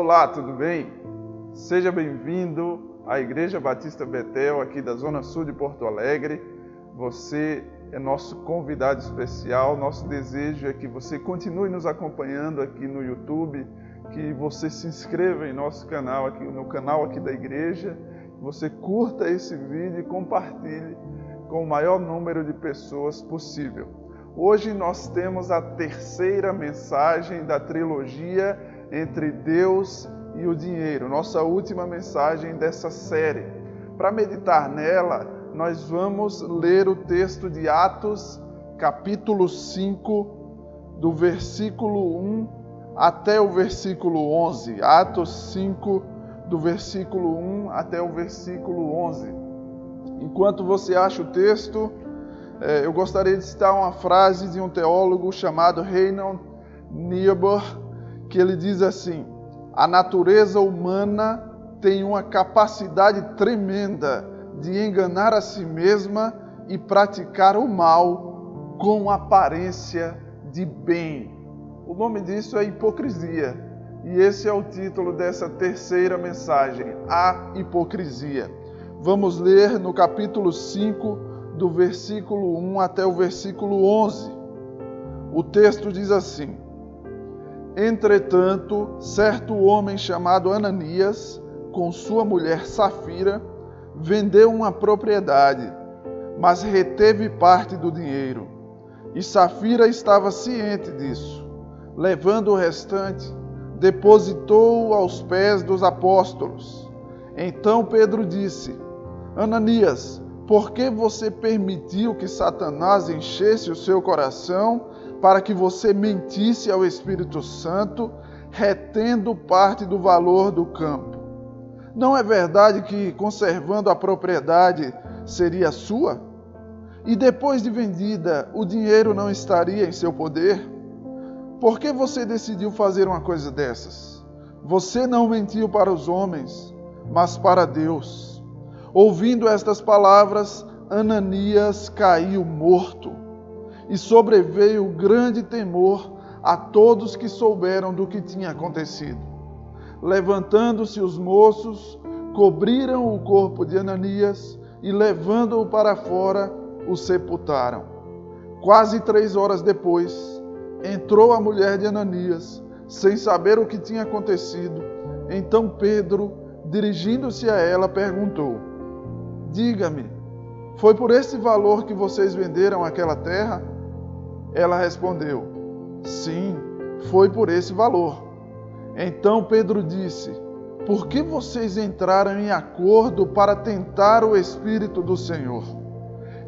Olá, tudo bem? Seja bem-vindo à Igreja Batista Betel, aqui da Zona Sul de Porto Alegre. Você é nosso convidado especial. Nosso desejo é que você continue nos acompanhando aqui no YouTube, que você se inscreva em nosso canal, aqui no canal aqui da igreja, que você curta esse vídeo e compartilhe com o maior número de pessoas possível. Hoje nós temos a terceira mensagem da trilogia Entre Deus e o Dinheiro, nossa última mensagem dessa série. Para meditar nela, nós vamos ler o texto de Atos, capítulo 5, do versículo 1 até o versículo 11. Atos 5, do versículo 1 até o versículo 11. Enquanto você acha o texto, eu gostaria de citar uma frase de um teólogo chamado Reinhold Niebuhr, que ele diz assim: a natureza humana tem uma capacidade tremenda de enganar a si mesma e praticar o mal com aparência de bem. O nome disso é hipocrisia. E esse é o título dessa terceira mensagem, a hipocrisia. Vamos ler no capítulo 5, do versículo 1 até o versículo 11. O texto diz assim: Entretanto, certo homem chamado Ananias, com sua mulher Safira, vendeu uma propriedade, mas reteve parte do dinheiro. E Safira estava ciente disso. Levando o restante, depositou-o aos pés dos apóstolos. Então Pedro disse: Ananias, por que você permitiu que Satanás enchesse o seu coração para que você mentisse ao Espírito Santo, retendo parte do valor do campo? Não é verdade que, conservando a propriedade, seria sua? E depois de vendida, o dinheiro não estaria em seu poder? Por que você decidiu fazer uma coisa dessas? Você não mentiu para os homens, mas para Deus. Ouvindo estas palavras, Ananias caiu morto. E sobreveio grande temor a todos que souberam do que tinha acontecido. Levantando-se os moços, cobriram o corpo de Ananias e, levando-o para fora, o sepultaram. Quase 3 horas depois, entrou a mulher de Ananias, sem saber o que tinha acontecido. Então Pedro, dirigindo-se a ela, perguntou: Diga-me, foi por esse valor que vocês venderam aquela terra? Ela respondeu: Sim, foi por esse valor. Então Pedro disse: Por que vocês entraram em acordo para tentar o Espírito do Senhor?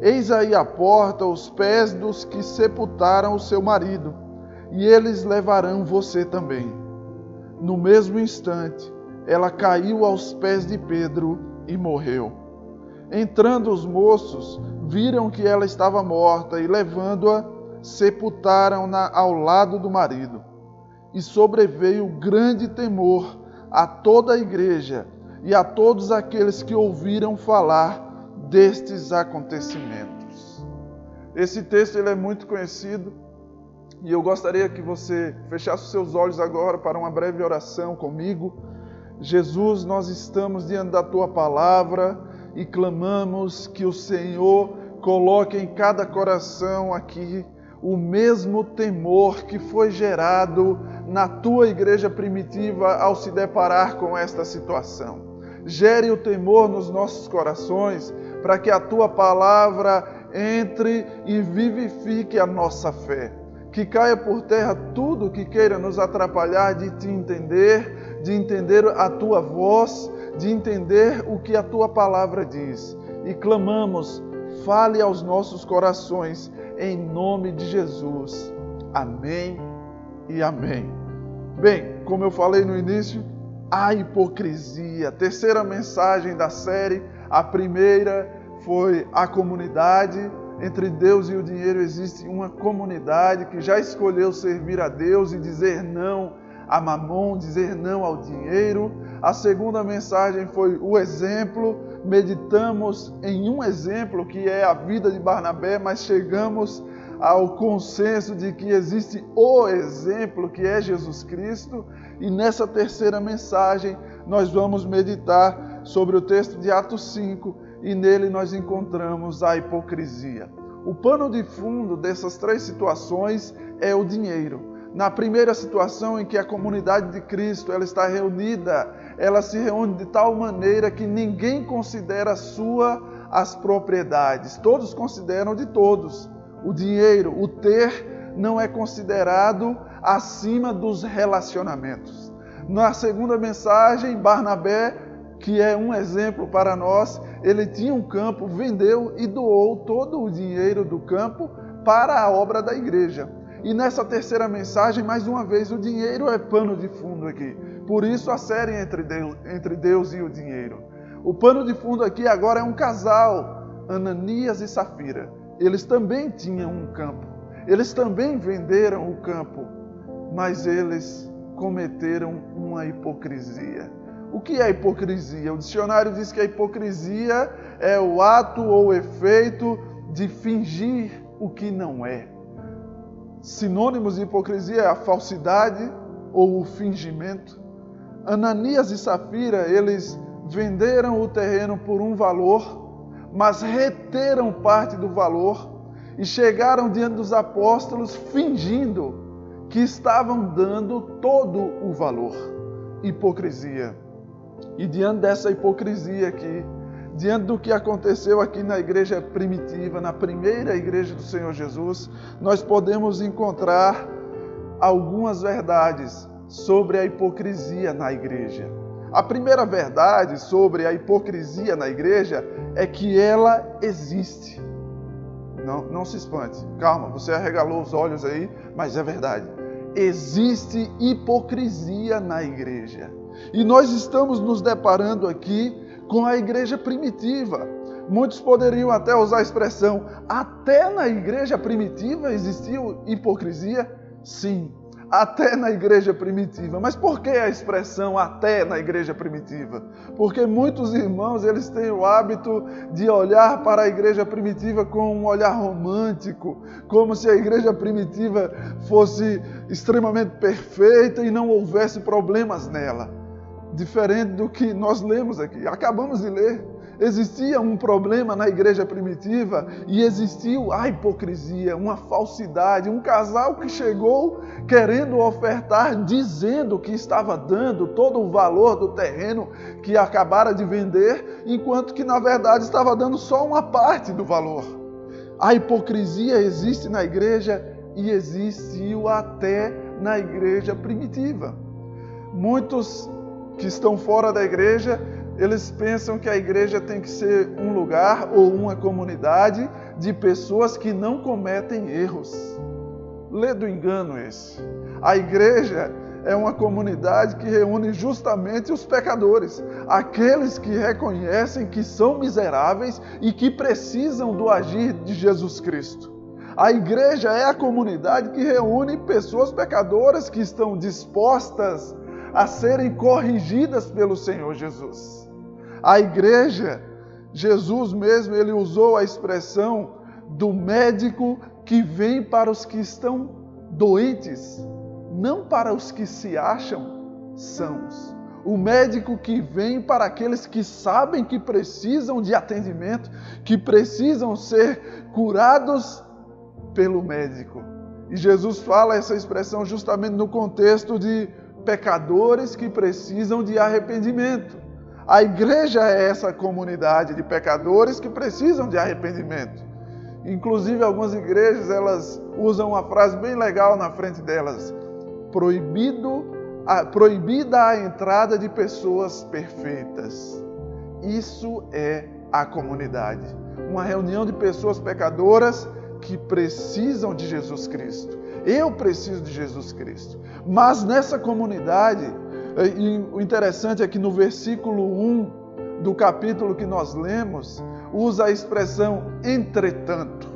Eis aí à porta os pés dos que sepultaram o seu marido, e eles levarão você também. No mesmo instante, ela caiu aos pés de Pedro e morreu. Entrando os moços, viram que ela estava morta e, levando-a, sepultaram-na ao lado do marido. E sobreveio grande temor a toda a igreja e a todos aqueles que ouviram falar destes acontecimentos. Esse texto ele é muito conhecido e eu gostaria que você fechasse os seus olhos agora para uma breve oração comigo. Jesus, nós estamos diante da Tua palavra e clamamos que o Senhor coloque em cada coração aqui o mesmo temor que foi gerado na Tua igreja primitiva ao se deparar com esta situação. Gere o temor nos nossos corações para que a Tua palavra entre e vivifique a nossa fé. Que caia por terra tudo que queira nos atrapalhar de Te entender, de entender a Tua voz, de entender o que a Tua palavra diz. E clamamos, fale aos nossos corações, em nome de Jesus. Amém e amém. Bem, como eu falei no início, a hipocrisia. Terceira mensagem da série. A primeira foi a comunidade. Entre Deus e o dinheiro existe uma comunidade que já escolheu servir a Deus e dizer não a mamon, dizer não ao dinheiro. A segunda mensagem foi o exemplo. Meditamos em um exemplo que é a vida de Barnabé, mas chegamos ao consenso de que existe o exemplo, que é Jesus Cristo. E nessa terceira mensagem, nós vamos meditar sobre o texto de Atos 5, e nele nós encontramos a hipocrisia. O pano de fundo dessas três situações é o dinheiro. Na primeira situação, em que a comunidade de Cristo ela está reunida, ela se reúne de tal maneira que ninguém considera sua as propriedades. Todos consideram de todos. O dinheiro, o ter, não é considerado acima dos relacionamentos. Na segunda mensagem, Barnabé, que é um exemplo para nós, ele tinha um campo, vendeu e doou todo o dinheiro do campo para a obra da igreja. E nessa terceira mensagem, mais uma vez, o dinheiro é pano de fundo aqui. Por isso a série entre Deus e o dinheiro. O pano de fundo aqui agora é um casal, Ananias e Safira. Eles também tinham um campo. Eles também venderam o campo, mas eles cometeram uma hipocrisia. O que é hipocrisia? O dicionário diz que a hipocrisia é o ato ou efeito de fingir o que não é. Sinônimos de hipocrisia é a falsidade ou o fingimento. Ananias e Safira, eles venderam o terreno por um valor, mas reteram parte do valor e chegaram diante dos apóstolos fingindo que estavam dando todo o valor. Hipocrisia. E diante dessa hipocrisia aqui, diante do que aconteceu aqui na igreja primitiva, na primeira igreja do Senhor Jesus, nós podemos encontrar algumas verdades sobre a hipocrisia na igreja. A primeira verdade sobre a hipocrisia na igreja é que ela existe. Não se espante. Calma, você arregalou os olhos aí, mas é verdade. Existe hipocrisia na igreja. E nós estamos nos deparando aqui com a igreja primitiva. Muitos poderiam até usar a expressão, até na igreja primitiva existia hipocrisia? Sim, até na igreja primitiva. Mas por que a expressão até na igreja primitiva? Porque muitos irmãos, eles têm o hábito de olhar para a igreja primitiva com um olhar romântico, como se a igreja primitiva fosse extremamente perfeita e não houvesse problemas nela. Diferente do que nós lemos aqui. Acabamos de ler. Existia um problema na igreja primitiva e existiu a hipocrisia, uma falsidade, um casal que chegou querendo ofertar, dizendo que estava dando todo o valor do terreno que acabara de vender, enquanto que na verdade estava dando só uma parte do valor. A hipocrisia existe na igreja e existiu até na igreja primitiva. Muitos que estão fora da igreja, eles pensam que a igreja tem que ser um lugar ou uma comunidade de pessoas que não cometem erros. Lê do engano esse. A igreja é uma comunidade que reúne justamente os pecadores, aqueles que reconhecem que são miseráveis e que precisam do agir de Jesus Cristo. A igreja é a comunidade que reúne pessoas pecadoras que estão dispostas a serem corrigidas pelo Senhor Jesus. A igreja, Jesus mesmo, ele usou a expressão do médico que vem para os que estão doentes, não para os que se acham sãos. O médico que vem para aqueles que sabem que precisam de atendimento, que precisam ser curados pelo médico. E Jesus fala essa expressão justamente no contexto de pecadores que precisam de arrependimento. A igreja é essa comunidade de pecadores que precisam de arrependimento. Inclusive, algumas igrejas, elas usam uma frase bem legal na frente delas. Proibida a entrada de pessoas perfeitas. Isso é a comunidade. Uma reunião de pessoas pecadoras que precisam de Jesus Cristo. Eu preciso de Jesus Cristo. Mas nessa comunidade, e o interessante é que no versículo 1 do capítulo que nós lemos, usa a expressão entretanto.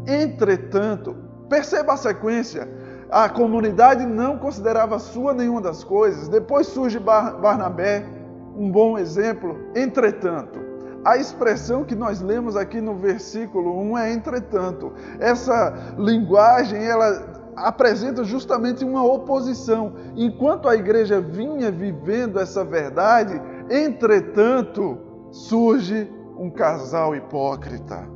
Entretanto, perceba a sequência. A comunidade não considerava sua nenhuma das coisas. Depois surge Barnabé, um bom exemplo. Entretanto, A expressão que nós lemos aqui no versículo 1 é entretanto. Essa linguagem, ela apresenta justamente uma oposição. Enquanto a igreja vinha vivendo essa verdade, entretanto, surge um casal hipócrita.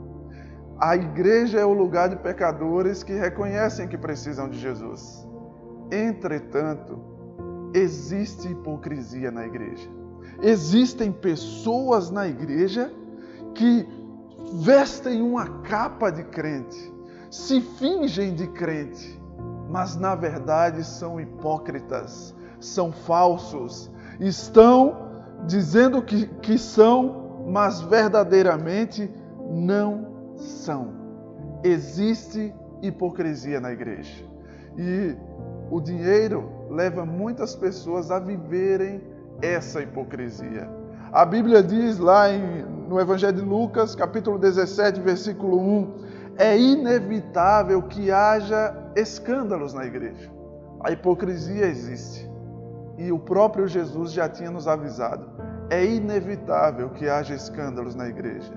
A igreja é o lugar de pecadores que reconhecem que precisam de Jesus. Entretanto, existe hipocrisia na igreja. Existem pessoas na igreja que vestem uma capa de crente, se fingem de crente, mas na verdade são hipócritas, são falsos, estão dizendo que são, mas verdadeiramente não são. Existe hipocrisia na igreja. E o dinheiro leva muitas pessoas a viverem essa hipocrisia. A Bíblia diz lá no Evangelho de Lucas, capítulo 17, versículo 1, é inevitável que haja escândalos na igreja. A hipocrisia existe. E o próprio Jesus já tinha nos avisado. É inevitável que haja escândalos na igreja.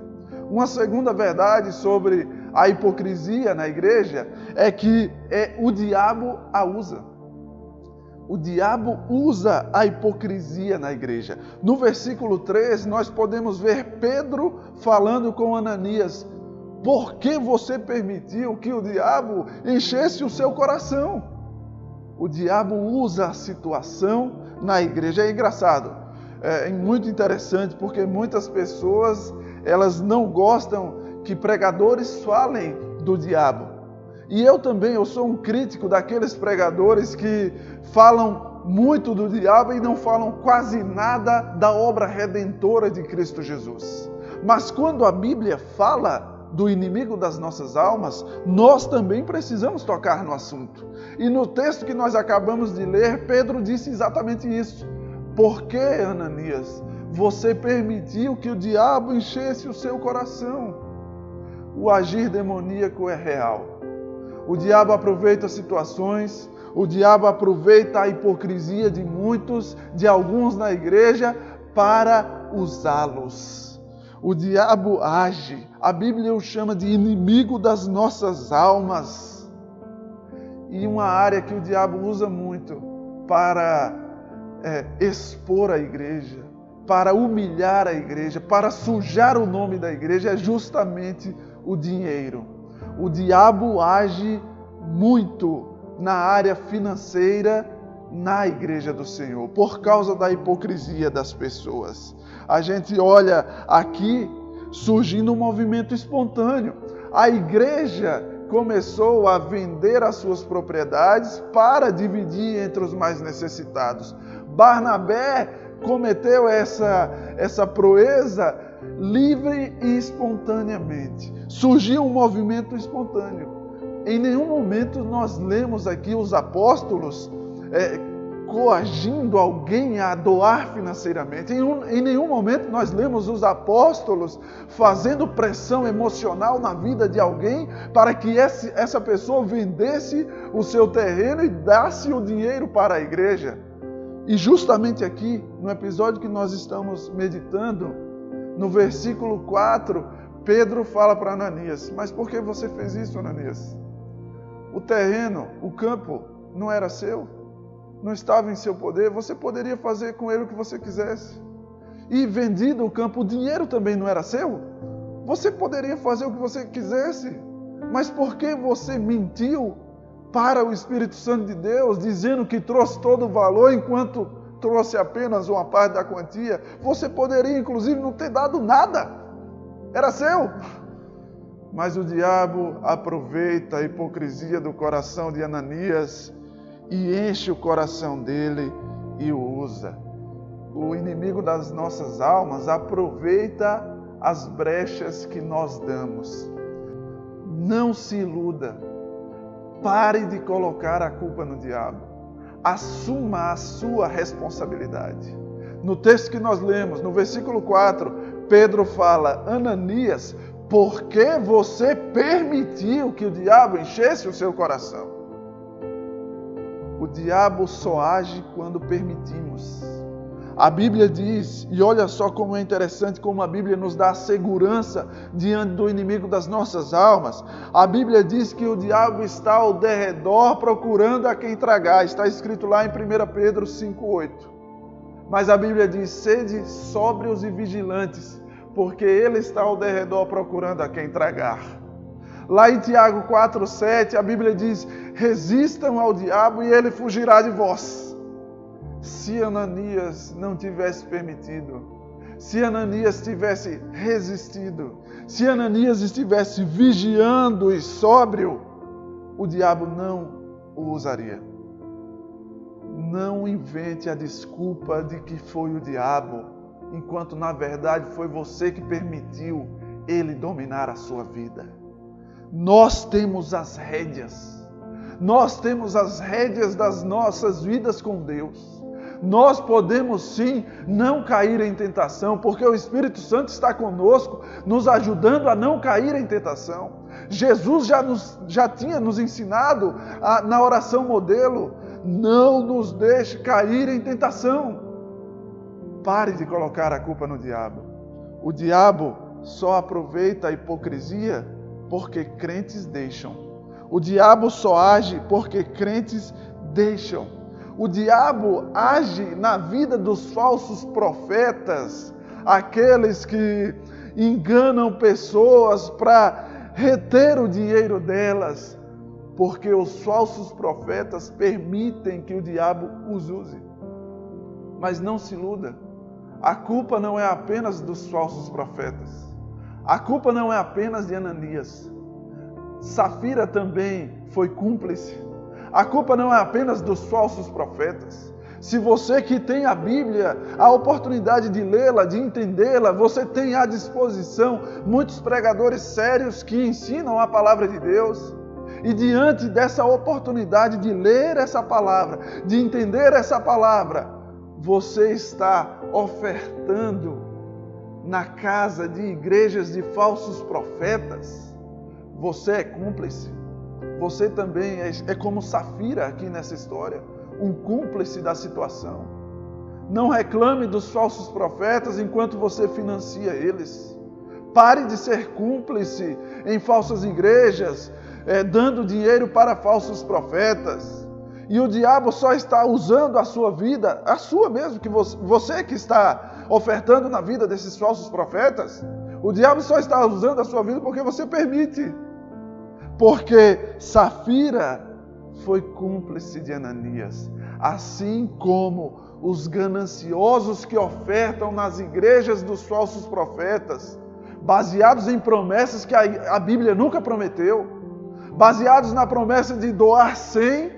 Uma segunda verdade sobre a hipocrisia na igreja é que o diabo a usa. O diabo usa a hipocrisia na igreja. No versículo 3, nós podemos ver Pedro falando com Ananias. Por que você permitiu que o diabo enchesse o seu coração? O diabo usa a situação na igreja. É engraçado, é muito interessante, porque muitas pessoas elas não gostam que pregadores falem do diabo. E eu também, eu sou um crítico daqueles pregadores que falam muito do diabo e não falam quase nada da obra redentora de Cristo Jesus. Mas quando a Bíblia fala do inimigo das nossas almas, nós também precisamos tocar no assunto. E no texto que nós acabamos de ler, Pedro disse exatamente isso. Por que, Ananias, você permitiu que o diabo enchesse o seu coração? O agir demoníaco é real. O diabo aproveita situações, o diabo aproveita a hipocrisia de muitos, de alguns na igreja, para usá-los. O diabo age, a Bíblia o chama de inimigo das nossas almas. E uma área que o diabo usa muito para expor a igreja, para humilhar a igreja, para sujar o nome da igreja, é justamente o dinheiro. O diabo age muito na área financeira na igreja do Senhor, por causa da hipocrisia das pessoas. A gente olha aqui surgindo um movimento espontâneo. A igreja começou a vender as suas propriedades para dividir entre os mais necessitados. Barnabé cometeu essa proeza livre e espontaneamente. Surgiu um movimento espontâneo. Em nenhum momento nós lemos aqui os apóstolos coagindo alguém a doar financeiramente. Em nenhum momento nós lemos os apóstolos fazendo pressão emocional na vida de alguém para que essa pessoa vendesse o seu terreno e desse o dinheiro para a igreja. E justamente aqui, no episódio que nós estamos meditando, no versículo 4, Pedro fala para Ananias: mas por que você fez isso, Ananias? O terreno, o campo, não era seu? Não estava em seu poder? Você poderia fazer com ele o que você quisesse. E vendido o campo, o dinheiro também não era seu? Você poderia fazer o que você quisesse. Mas por que você mentiu para o Espírito Santo de Deus, dizendo que trouxe todo o valor, enquanto trouxe apenas uma parte da quantia? Você poderia, inclusive, não ter dado nada. Era seu. Mas o diabo aproveita a hipocrisia do coração de Ananias e enche o coração dele e o usa. O inimigo das nossas almas aproveita as brechas que nós damos. Não se iluda. Pare de colocar a culpa no diabo. Assuma a sua responsabilidade. No texto que nós lemos, no versículo 4, Pedro fala: Ananias, por que você permitiu que o diabo enchesse o seu coração? O diabo só age quando permitimos. A Bíblia diz, e olha só como é interessante como a Bíblia nos dá segurança diante do inimigo das nossas almas. A Bíblia diz que o diabo está ao derredor procurando a quem tragar. Está escrito lá em 1 Pedro 5,8. Mas a Bíblia diz, sede sóbrios e vigilantes, porque ele está ao derredor procurando a quem tragar. Lá em Tiago 4,7, a Bíblia diz, resistam ao diabo e ele fugirá de vós. Se Ananias não tivesse permitido, se Ananias tivesse resistido, se Ananias estivesse vigiando e sóbrio, o diabo não o usaria. Não invente a desculpa de que foi o diabo, enquanto na verdade foi você que permitiu ele dominar a sua vida. Nós temos as rédeas. Nós temos as rédeas das nossas vidas com Deus. Nós podemos sim não cair em tentação, porque o Espírito Santo está conosco, nos ajudando a não cair em tentação. Jesus já tinha nos ensinado na oração modelo, não nos deixe cair em tentação. Pare de colocar a culpa no diabo. O diabo só aproveita a hipocrisia porque crentes deixam. O diabo só age porque crentes deixam. O diabo age na vida dos falsos profetas, aqueles que enganam pessoas para reter o dinheiro delas, porque os falsos profetas permitem que o diabo os use. Mas não se iluda, a culpa não é apenas dos falsos profetas, a culpa não é apenas de Ananias. Safira também foi cúmplice. A culpa não é apenas dos falsos profetas. Se você que tem a Bíblia, a oportunidade de lê-la, de entendê-la, você tem à disposição muitos pregadores sérios que ensinam a palavra de Deus. E diante dessa oportunidade de ler essa palavra, de entender essa palavra, você está ofertando na casa de igrejas de falsos profetas. Você é cúmplice. Você também é como Safira aqui nessa história, um cúmplice da situação. Não reclame dos falsos profetas enquanto você financia eles. Pare de ser cúmplice em falsas igrejas, dando dinheiro para falsos profetas. E o diabo só está usando a sua vida, a sua mesmo, que você que está ofertando na vida desses falsos profetas. O diabo só está usando a sua vida porque você permite. Porque Safira foi cúmplice de Ananias, assim como os gananciosos que ofertam nas igrejas dos falsos profetas, baseados em promessas que a Bíblia nunca prometeu, baseados na promessa de doar 100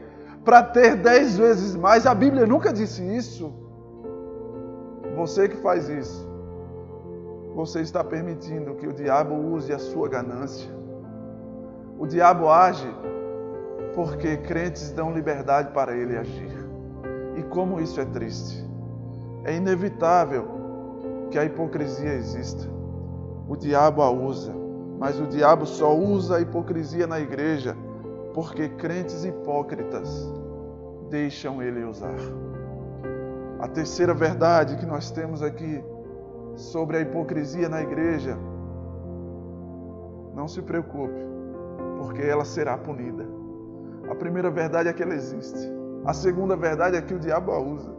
para ter 10 vezes mais. A Bíblia nunca disse isso. Você que faz isso, você está permitindo que o diabo use a sua ganância. O diabo age porque crentes dão liberdade para ele agir. E como isso é triste. É inevitável que a hipocrisia exista. O diabo a usa, mas o diabo só usa a hipocrisia na igreja porque crentes hipócritas deixam ele usar. A terceira verdade que nós temos aqui sobre a hipocrisia na igreja, não se preocupe, porque ela será punida. A primeira verdade é que ela existe. A segunda verdade é que o diabo a usa.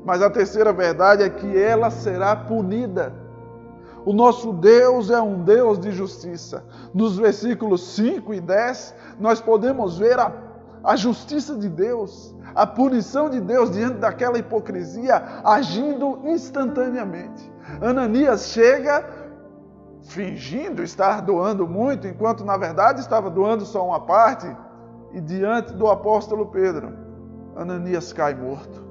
Mas a terceira verdade é que ela será punida. O nosso Deus é um Deus de justiça. Nos versículos 5 e 10, nós podemos ver a justiça de Deus, a punição de Deus diante daquela hipocrisia, agindo instantaneamente. Ananias chega fingindo estar doando muito, enquanto na verdade estava doando só uma parte, e diante do apóstolo Pedro, Ananias cai morto.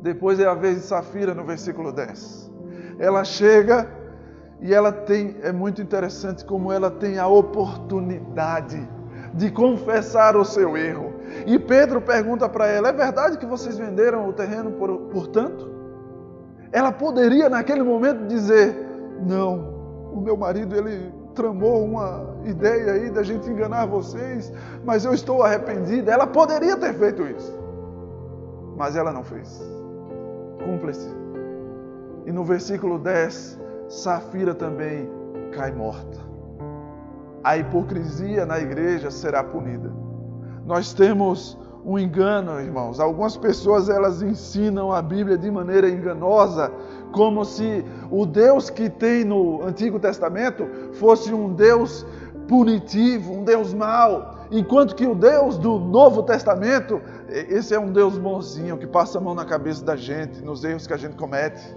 Depois é a vez de Safira no versículo 10. Ela chega e é muito interessante como ela tem a oportunidade de confessar o seu erro. E Pedro pergunta para ela, é verdade que vocês venderam o terreno por tanto? Ela poderia naquele momento dizer, não, o meu marido, ele tramou uma ideia aí da gente enganar vocês, mas eu estou arrependida. Ela poderia ter feito isso, mas ela não fez. Cúmplice. E no versículo 10, Safira também cai morta. A hipocrisia na igreja será punida. Nós temos um engano, irmãos. Algumas pessoas, elas ensinam a Bíblia de maneira enganosa, como se o Deus que tem no Antigo Testamento fosse um Deus punitivo, um Deus mau, enquanto que o Deus do Novo Testamento, esse é um Deus bonzinho, que passa a mão na cabeça da gente, nos erros que a gente comete.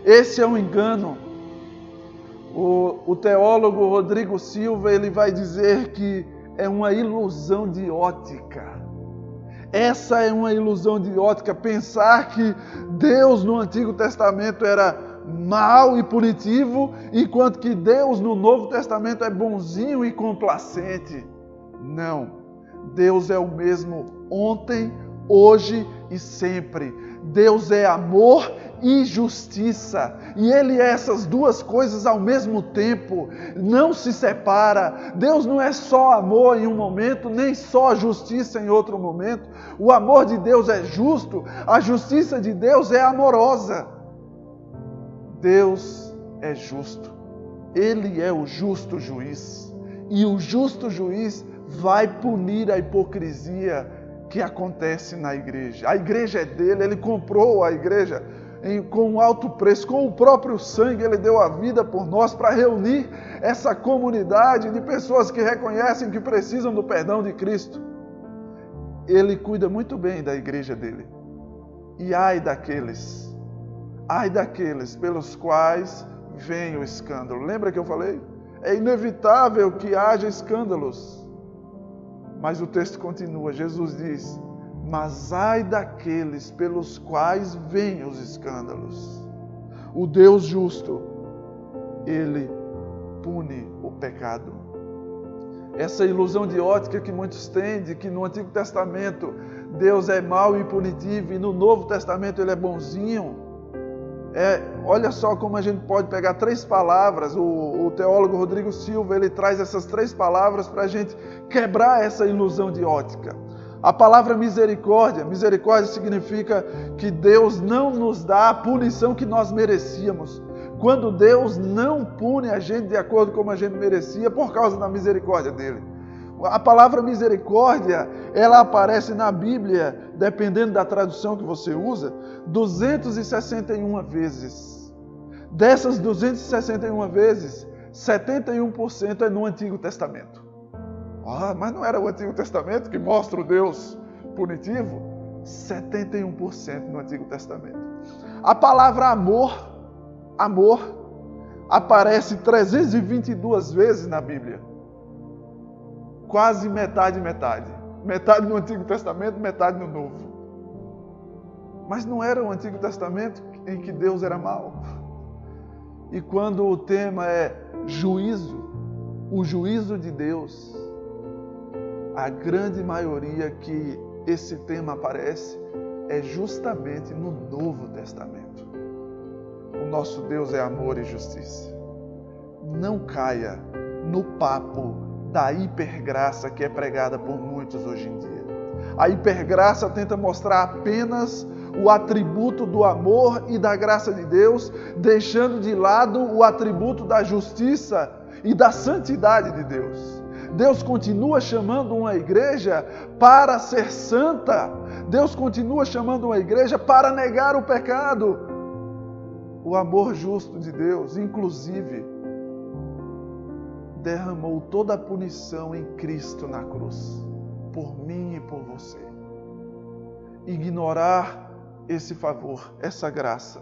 Esse é um engano. O teólogo Rodrigo Silva, ele vai dizer que é uma ilusão de ótica. Essa é uma ilusão de ótica, pensar que Deus no Antigo Testamento era mau e punitivo, enquanto que Deus no Novo Testamento é bonzinho e complacente. Não, Deus é o mesmo ontem, hoje e sempre. Deus é amor e justiça, e Ele é essas duas coisas ao mesmo tempo, não se separa. Deus não é só amor em um momento, nem só justiça em outro momento. O amor de Deus é justo, a justiça de Deus é amorosa. Deus é justo, Ele é o justo juiz, e o justo juiz vai punir a hipocrisia que acontece na igreja. A igreja é dele, Ele comprou a igreja com um alto preço, com o próprio sangue. Ele deu a vida por nós para reunir essa comunidade de pessoas que reconhecem que precisam do perdão de Cristo. Ele cuida muito bem da igreja dele. E ai daqueles pelos quais vem o escândalo. Lembra que eu falei? É inevitável que haja escândalos. Mas o texto continua, Jesus diz: mas ai daqueles pelos quais vêm os escândalos. O Deus justo, Ele pune o pecado. Essa ilusão de ótica que muitos têm, de que no Antigo Testamento Deus é mau e punitivo, e no Novo Testamento Ele é bonzinho. Olha só como a gente pode pegar 3 palavras. O teólogo Rodrigo Silva, ele traz essas 3 palavras para a gente quebrar essa ilusão de ótica. A palavra misericórdia significa que Deus não nos dá a punição que nós merecíamos. Quando Deus não pune a gente de acordo com como a gente merecia, por causa da misericórdia dele. A palavra misericórdia, ela aparece na Bíblia, dependendo da tradução que você usa, 261 vezes. Dessas 261 vezes, 71% é no Antigo Testamento. Mas não era o Antigo Testamento que mostra o Deus punitivo? 71% no Antigo Testamento. A palavra amor, aparece 322 vezes na Bíblia. Quase metade. Metade no Antigo Testamento, metade no Novo. Mas não era o Antigo Testamento em que Deus era mau. E quando o tema é juízo, o juízo de Deus, a grande maioria que esse tema aparece é justamente no Novo Testamento. O nosso Deus é amor e justiça. Não caia no papo da hipergraça que é pregada por muitos hoje em dia. A hipergraça tenta mostrar apenas o atributo do amor e da graça de Deus, deixando de lado o atributo da justiça e da santidade de Deus. Deus continua chamando uma igreja para ser santa. Deus continua chamando uma igreja para negar o pecado. O amor justo de Deus, inclusive, derramou toda a punição em Cristo na cruz, por mim e por você. Ignorar esse favor, essa graça,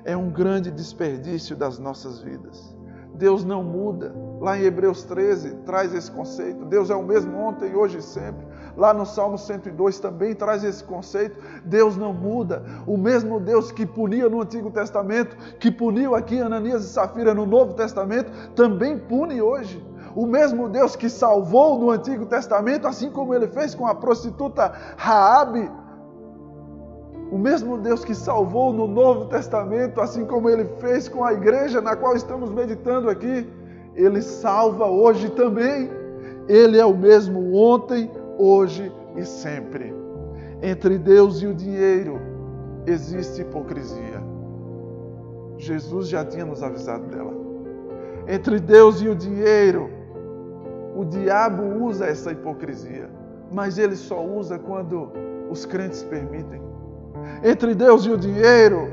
é um grande desperdício das nossas vidas. Deus não muda. Lá em Hebreus 13 traz esse conceito. Deus é o mesmo ontem, hoje e sempre. Lá no Salmo 102 também traz esse conceito. Deus não muda. O mesmo Deus que punia no Antigo Testamento, que puniu aqui Ananias e Safira no Novo Testamento, também pune hoje. O mesmo Deus que salvou no Antigo Testamento, assim como Ele fez com a prostituta Raabe, o mesmo Deus que salvou no Novo Testamento, assim como Ele fez com a igreja na qual estamos meditando aqui, Ele salva hoje também. Ele é o mesmo ontem, hoje e sempre. Entre Deus e o dinheiro existe hipocrisia. Jesus já tinha nos avisado dela. Entre Deus e o dinheiro, o diabo usa essa hipocrisia, mas ele só usa quando os crentes permitem. Entre Deus e o dinheiro,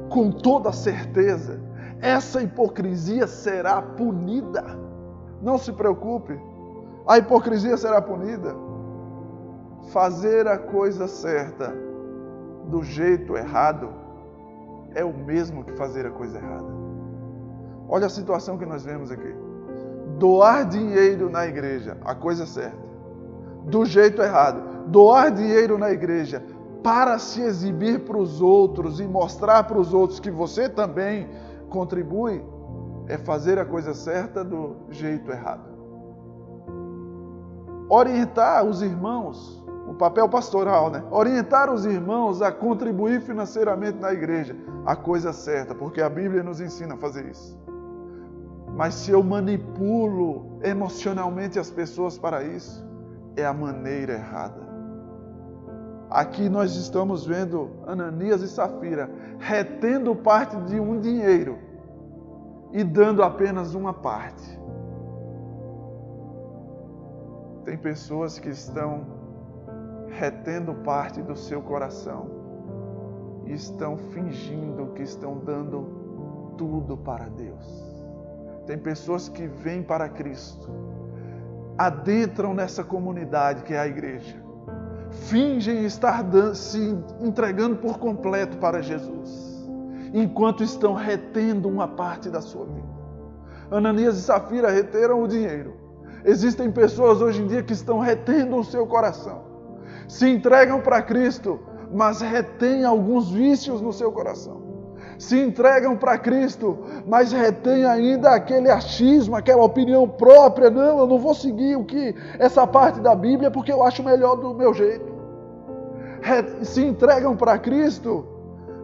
com toda certeza, essa hipocrisia será punida. Não se preocupe, a hipocrisia será punida. Fazer a coisa certa do jeito errado é o mesmo que fazer a coisa errada. Olha a situação que nós vemos aqui. Doar dinheiro na igreja, a coisa certa, do jeito errado. Doar dinheiro na igreja para se exibir para os outros e mostrar para os outros que você também contribui, é fazer a coisa certa do jeito errado. Orientar os irmãos, o papel pastoral, Orientar os irmãos a contribuir financeiramente na igreja, a coisa certa, porque a Bíblia nos ensina a fazer isso. Mas se eu manipulo emocionalmente as pessoas para isso, é a maneira errada. Aqui nós estamos vendo Ananias e Safira retendo parte de um dinheiro e dando apenas uma parte. Tem pessoas que estão retendo parte do seu coração e estão fingindo que estão dando tudo para Deus. Tem pessoas que vêm para Cristo, adentram nessa comunidade que é a igreja, fingem estar se entregando por completo para Jesus, enquanto estão retendo uma parte da sua vida. Ananias e Safira reteram o dinheiro. Existem pessoas hoje em dia que estão retendo o seu coração, se entregam para Cristo, mas retêm alguns vícios no seu coração. Se entregam para Cristo, mas retém ainda aquele achismo, aquela opinião própria. Não, eu não vou seguir essa parte da Bíblia porque eu acho melhor do meu jeito. Se entregam para Cristo,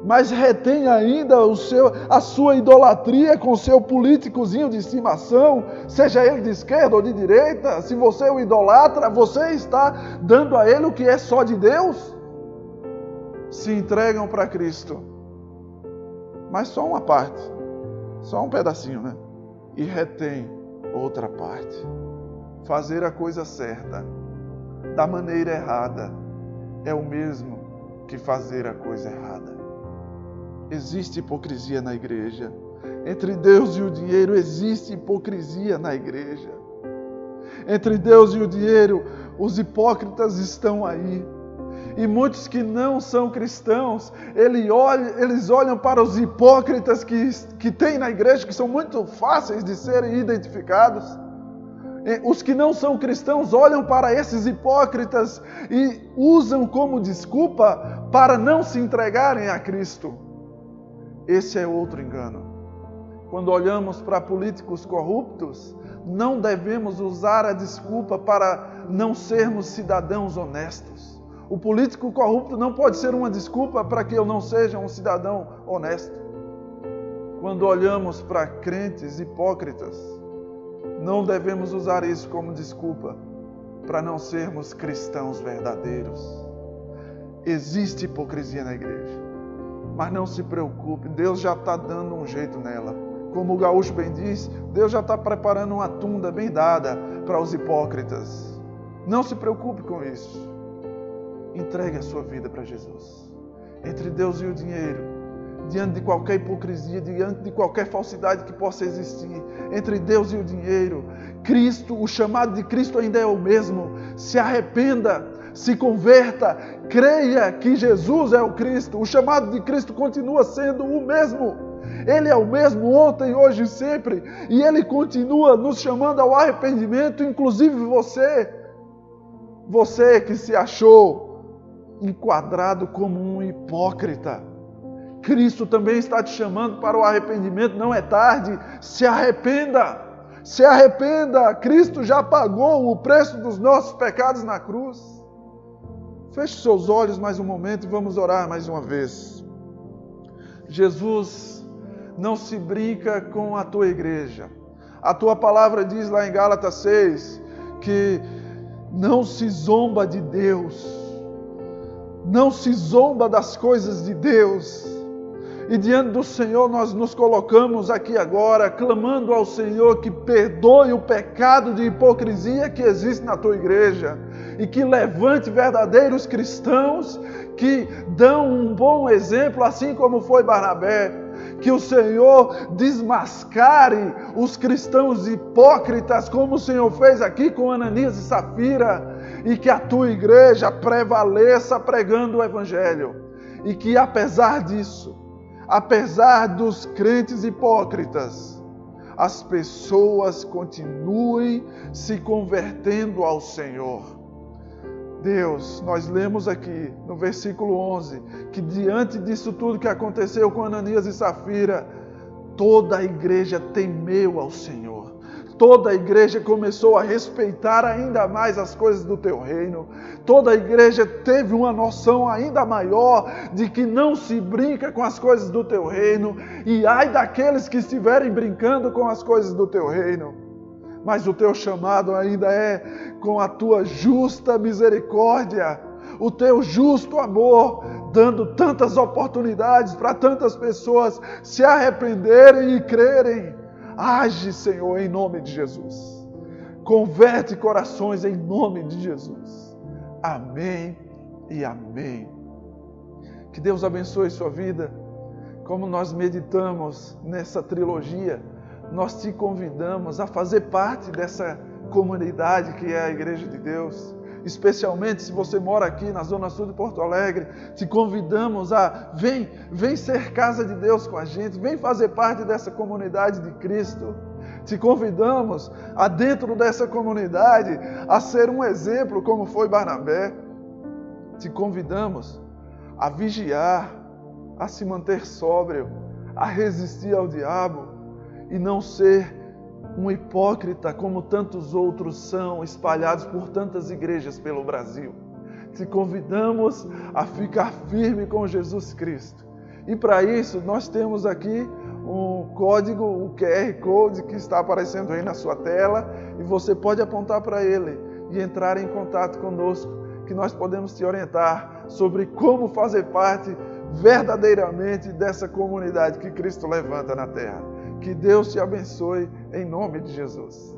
mas retém ainda a sua idolatria com o seu políticozinho de estimação, seja ele de esquerda ou de direita. Se você o idolatra, você está dando a ele o que é só de Deus. Se entregam para Cristo, mas só uma parte, só um pedacinho, E retém outra parte. Fazer a coisa certa da maneira errada é o mesmo que fazer a coisa errada. Existe hipocrisia na igreja. Entre Deus e o dinheiro existe hipocrisia na igreja. Entre Deus e o dinheiro, os hipócritas estão aí. E muitos que não são cristãos, eles olham para os hipócritas que tem na igreja, que são muito fáceis de serem identificados. Os que não são cristãos olham para esses hipócritas e usam como desculpa para não se entregarem a Cristo. Esse é outro engano. Quando olhamos para políticos corruptos, não devemos usar a desculpa para não sermos cidadãos honestos. O político corrupto não pode ser uma desculpa para que eu não seja um cidadão honesto. Quando olhamos para crentes hipócritas, não devemos usar isso como desculpa para não sermos cristãos verdadeiros. Existe hipocrisia na igreja, mas não se preocupe, Deus já está dando um jeito nela. Como o gaúcho bem diz, Deus já está preparando uma tunda bem dada para os hipócritas. Não se preocupe com isso. Entregue a sua vida para Jesus. Entre Deus e o dinheiro, diante de qualquer hipocrisia, diante de qualquer falsidade que possa existir, entre Deus e o dinheiro, Cristo, o chamado de Cristo ainda é o mesmo. Se arrependa, se converta, creia que Jesus é o Cristo. O chamado de Cristo continua sendo o mesmo. Ele é o mesmo ontem, hoje e sempre. E Ele continua nos chamando ao arrependimento, inclusive você que se achou enquadrado como um hipócrita. Cristo também está te chamando para o arrependimento, não é tarde. Se arrependa, se arrependa. Cristo já pagou o preço dos nossos pecados na cruz. Feche seus olhos mais um momento e vamos orar mais uma vez. Jesus não se brinca com a tua igreja. A tua palavra diz lá em Gálatas 6 que não se zomba de Deus. Não se zomba das coisas de Deus. E diante do Senhor nós nos colocamos aqui agora, clamando ao Senhor que perdoe o pecado de hipocrisia que existe na tua igreja e que levante verdadeiros cristãos que dão um bom exemplo, assim como foi Barnabé. Que o Senhor desmascare os cristãos hipócritas, como o Senhor fez aqui com Ananias e Safira, e que a tua igreja prevaleça pregando o Evangelho. E que apesar disso, apesar dos crentes hipócritas, as pessoas continuem se convertendo ao Senhor. Deus, nós lemos aqui no versículo 11, que diante disso tudo que aconteceu com Ananias e Safira, toda a igreja temeu ao Senhor. Toda a igreja começou a respeitar ainda mais as coisas do teu reino. Toda a igreja teve uma noção ainda maior de que não se brinca com as coisas do teu reino. E ai daqueles que estiverem brincando com as coisas do teu reino. Mas o teu chamado ainda é com a tua justa misericórdia, o teu justo amor, dando tantas oportunidades para tantas pessoas se arrependerem e crerem. Age, Senhor, em nome de Jesus. Converte corações em nome de Jesus. Amém e amém. Que Deus abençoe sua vida. Como nós meditamos nessa trilogia, nós te convidamos a fazer parte dessa comunidade que é a Igreja de Deus. Especialmente se você mora aqui na Zona Sul de Porto Alegre, te convidamos a vem ser casa de Deus com a gente, vem fazer parte dessa comunidade de Cristo. Te convidamos a dentro dessa comunidade a ser um exemplo como foi Barnabé. Te convidamos a vigiar, a se manter sóbrio, a resistir ao diabo e não ser um hipócrita como tantos outros são espalhados por tantas igrejas pelo Brasil. Te convidamos a ficar firme com Jesus Cristo. E para isso nós temos aqui um código, o QR Code que está aparecendo aí na sua tela e você pode apontar para ele e entrar em contato conosco, que nós podemos te orientar sobre como fazer parte verdadeiramente dessa comunidade que Cristo levanta na terra. Que Deus te abençoe em nome de Jesus.